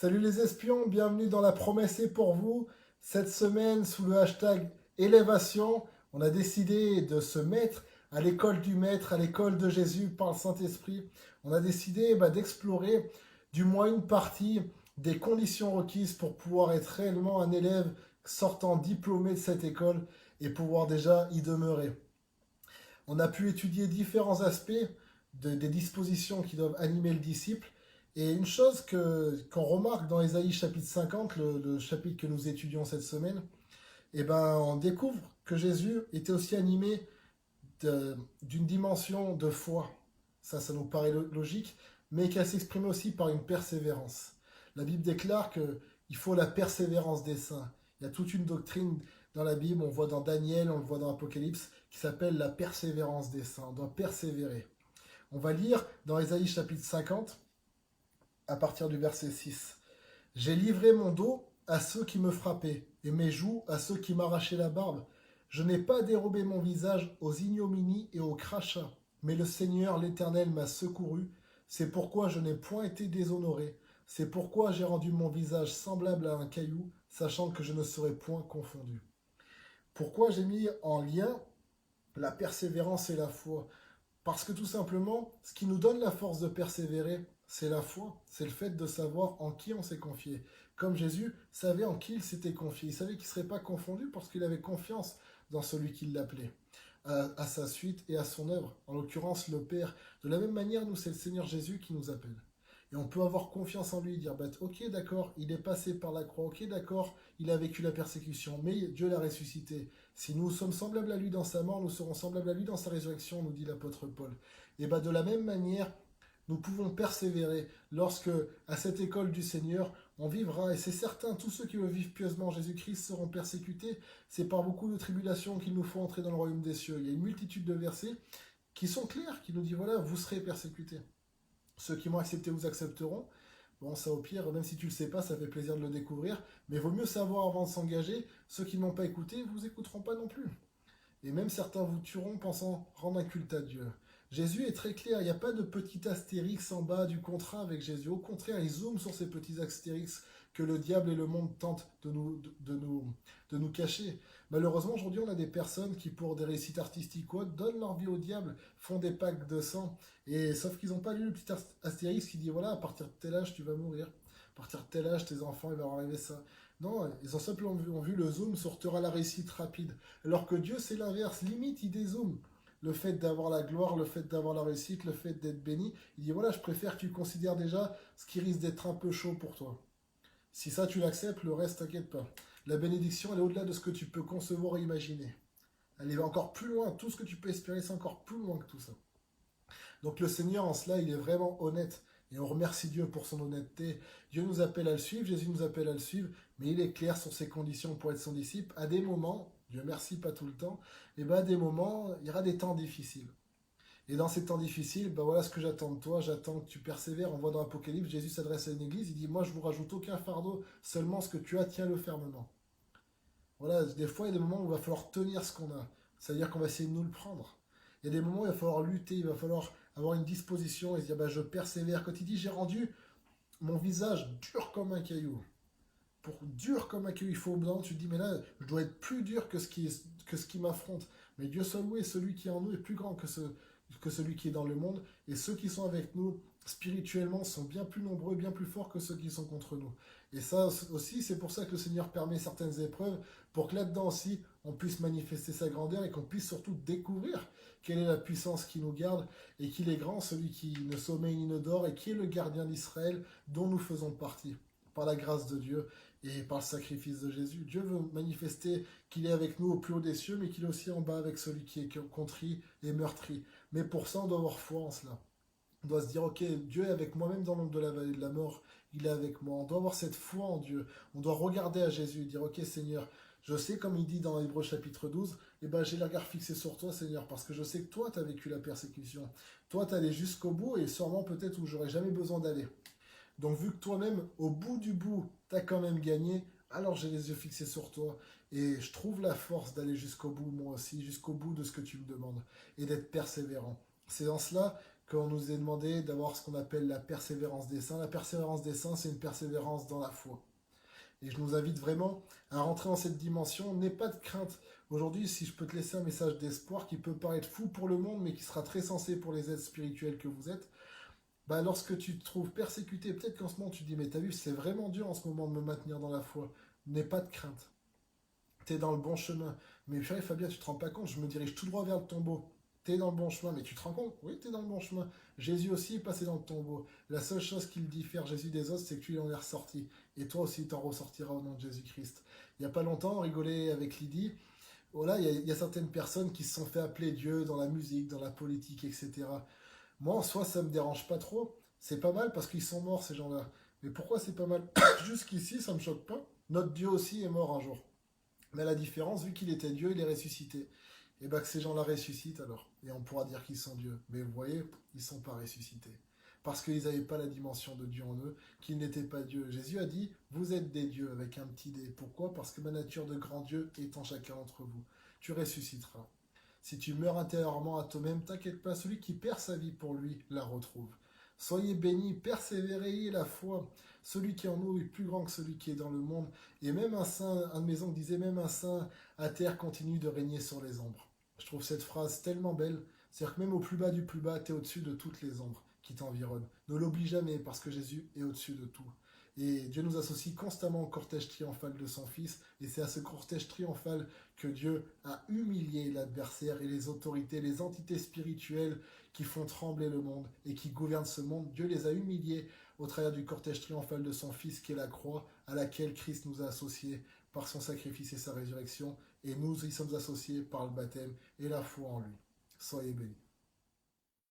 Salut les espions, bienvenue dans La Promesse est pour vous. Cette semaine, sous le hashtag Élévation, on a décidé de se mettre à l'école du Maître, à l'école de Jésus par le Saint-Esprit. On a décidé d'explorer du moins une partie des conditions requises pour pouvoir être réellement un élève sortant diplômé de cette école et pouvoir déjà y demeurer. On a pu étudier différents aspects des dispositions qui doivent animer le disciple. Et une chose qu'on remarque dans Ésaïe chapitre 50, le chapitre que nous étudions cette semaine, on découvre que Jésus était aussi animé d'une dimension de foi. Ça nous paraît logique, mais qu'elle s'exprime aussi par une persévérance. La Bible déclare qu'il faut la persévérance des saints. Il y a toute une doctrine dans la Bible, on le voit dans Daniel, on le voit dans Apocalypse, qui s'appelle la persévérance des saints. On doit persévérer. On va lire dans Ésaïe chapitre 50, à partir du verset 6. J'ai livré mon dos à ceux qui me frappaient, et mes joues à ceux qui m'arrachaient la barbe. Je n'ai pas dérobé mon visage aux ignominies et aux crachats, mais le Seigneur l'Éternel m'a secouru. C'est pourquoi je n'ai point été déshonoré. C'est pourquoi j'ai rendu mon visage semblable à un caillou, sachant que je ne serai point confondu. Pourquoi j'ai mis en lien la persévérance et la foi? Parce que tout simplement, ce qui nous donne la force de persévérer, c'est la foi, c'est le fait de savoir en qui on s'est confié. Comme Jésus savait en qui il s'était confié, il savait qu'il ne serait pas confondu parce qu'il avait confiance dans celui qui l'appelait, à sa suite et à son œuvre, en l'occurrence le Père. De la même manière, nous, c'est le Seigneur Jésus qui nous appelle. Et on peut avoir confiance en lui, dire, ok, d'accord, il est passé par la croix, ok, d'accord, il a vécu la persécution, mais Dieu l'a ressuscité. Si nous sommes semblables à lui dans sa mort, nous serons semblables à lui dans sa résurrection, nous dit l'apôtre Paul. Et de la même manière, nous pouvons persévérer lorsque, à cette école du Seigneur, on vivra, et c'est certain, tous ceux qui le vivent pieusement en Jésus-Christ seront persécutés. C'est par beaucoup de tribulations qu'il nous faut entrer dans le royaume des cieux. Il y a une multitude de versets qui sont clairs, qui nous disent, voilà, vous serez persécutés. Ceux qui m'ont accepté vous accepteront. Bon, ça au pire, même si tu le sais pas, ça fait plaisir de le découvrir. Mais il vaut mieux savoir avant de s'engager. Ceux qui ne m'ont pas écouté, vous écouteront pas non plus. Et même certains vous tueront pensant rendre un culte à Dieu. Jésus est très clair, il n'y a pas de petit astérix en bas du contrat avec Jésus. Au contraire, il zoome sur ces petits astérix que le diable et le monde tentent de nous cacher. Malheureusement, aujourd'hui, on a des personnes qui, pour des réussites artistiques ou autres, donnent leur vie au diable, font des packs de sang, et sauf qu'ils n'ont pas lu le petit astérix qui dit, voilà, à partir de tel âge, tu vas mourir. À partir de tel âge, tes enfants, il va leur arriver ça. Non, ils ont simplement vu le zoom sur tu auras la réussite rapide. Alors que Dieu, c'est l'inverse. Limite, il dézoome. Le fait d'avoir la gloire, le fait d'avoir la réussite, le fait d'être béni. Il dit voilà, je préfère que tu considères déjà ce qui risque d'être un peu chaud pour toi. Si ça, tu l'acceptes, le reste, t'inquiète pas. La bénédiction, elle est au-delà de ce que tu peux concevoir et imaginer. Elle est encore plus loin. Tout ce que tu peux espérer, c'est encore plus loin que tout ça. Donc le Seigneur, en cela, il est vraiment honnête. Et on remercie Dieu pour son honnêteté. Dieu nous appelle à le suivre, Jésus nous appelle à le suivre, mais il est clair sur ses conditions pour être son disciple. À des moments, Dieu merci, pas tout le temps, et à des moments, il y aura des temps difficiles. Et dans ces temps difficiles, voilà ce que j'attends de toi, j'attends que tu persévères. On voit dans l'Apocalypse, Jésus s'adresse à une église, il dit, moi je vous rajoute aucun fardeau, seulement ce que tu as, tiens-le fermement. Voilà, des fois, il y a des moments où il va falloir tenir ce qu'on a. C'est-à-dire qu'on va essayer de nous le prendre. Il y a des moments où il va falloir lutter, il va falloir avoir une disposition et se dire, je persévère. Quand il dit, j'ai rendu mon visage dur comme un caillou. Pour dur comme un caillou, il faut blanc. Tu te dis, mais là, je dois être plus dur que ce qui m'affronte. Mais Dieu seul loué, celui qui est en nous est plus grand que celui qui est dans le monde. Et ceux qui sont avec nous spirituellement sont bien plus nombreux, bien plus forts que ceux qui sont contre nous. Et ça aussi, c'est pour ça que le Seigneur permet certaines épreuves, pour que là-dedans aussi, on puisse manifester sa grandeur et qu'on puisse surtout découvrir quelle est la puissance qui nous garde et qu'il est grand, celui qui ne sommeille ni ne dort et qui est le gardien d'Israël dont nous faisons partie, par la grâce de Dieu et par le sacrifice de Jésus. Dieu veut manifester qu'il est avec nous au plus haut des cieux, mais qu'il est aussi en bas avec celui qui est contrit et meurtri. Mais pour ça, on doit avoir foi en cela. On doit se dire, ok, Dieu est avec moi, même dans l'ombre de la vallée de la mort, il est avec moi. On doit avoir cette foi en Dieu. On doit regarder à Jésus et dire, ok Seigneur, je sais, comme il dit dans Hébreux chapitre 12, j'ai le regard fixé sur toi Seigneur, parce que je sais que toi, tu as vécu la persécution. Toi, tu es allé jusqu'au bout et sûrement peut-être où j'aurais jamais besoin d'aller. Donc vu que toi-même, au bout du bout, tu as quand même gagné, alors j'ai les yeux fixés sur toi. Et je trouve la force d'aller jusqu'au bout, moi aussi, jusqu'au bout de ce que tu me demandes. Et d'être persévérant. C'est en cela qu'on nous ait demandé d'avoir ce qu'on appelle la persévérance des saints. La persévérance des saints, c'est une persévérance dans la foi. Et je nous invite vraiment à rentrer dans cette dimension. N'aie pas de crainte. Aujourd'hui, si je peux te laisser un message d'espoir qui peut paraître fou pour le monde, mais qui sera très sensé pour les êtres spirituels que vous êtes, bah, lorsque tu te trouves persécuté, peut-être qu'en ce moment tu te dis, mais t'as vu, c'est vraiment dur en ce moment de me maintenir dans la foi. N'aie pas de crainte. T'es dans le bon chemin. Mais purée, Fabien, tu te rends pas compte, je me dirige tout droit vers le tombeau. T'es dans le bon chemin, mais tu te rends compte? Oui, t'es dans le bon chemin. Jésus aussi est passé dans le tombeau. La seule chose qu'il diffère Jésus des autres, c'est que lui, il en est ressorti. Et toi aussi, t'en ressortiras au nom de Jésus-Christ. Il y a pas longtemps, on rigolait avec Lydie. Voilà, il y a certaines personnes qui se sont fait appeler Dieu dans la musique, dans la politique, etc. Moi, en soi, ça me dérange pas trop. C'est pas mal parce qu'ils sont morts, ces gens-là. Mais pourquoi c'est pas mal? Jusqu'ici, ça me choque pas. Notre Dieu aussi est mort un jour. Mais la différence, vu qu'il était Dieu, il est ressuscité. Et bien que ces gens-là ressuscitent alors. Et on pourra dire qu'ils sont Dieu. Mais vous voyez, ils ne sont pas ressuscités. Parce qu'ils n'avaient pas la dimension de Dieu en eux, qu'ils n'étaient pas Dieu. Jésus a dit, vous êtes des dieux avec un petit dé. Pourquoi? Parce que ma nature de grand Dieu est en chacun d'entre vous. Tu ressusciteras. Si tu meurs intérieurement à toi-même, t'inquiète pas, celui qui perd sa vie pour lui la retrouve. Soyez bénis, persévérez la foi. Celui qui est en nous est plus grand que celui qui est dans le monde. Et même un saint, un de mes oncles disait, même un saint à terre continue de régner sur les ombres. Je trouve cette phrase tellement belle. C'est-à-dire que même au plus bas du plus bas, tu es au-dessus de toutes les ombres qui t'environnent. Ne l'oublie jamais parce que Jésus est au-dessus de tout. Et Dieu nous associe constamment au cortège triomphal de son Fils. Et c'est à ce cortège triomphal que Dieu a humilié l'adversaire et les autorités, les entités spirituelles qui font trembler le monde et qui gouvernent ce monde. Dieu les a humiliés au travers du cortège triomphal de son Fils qui est la croix à laquelle Christ nous a associés par son sacrifice et sa résurrection. Et nous y sommes associés par le baptême et la foi en lui. Soyez bénis.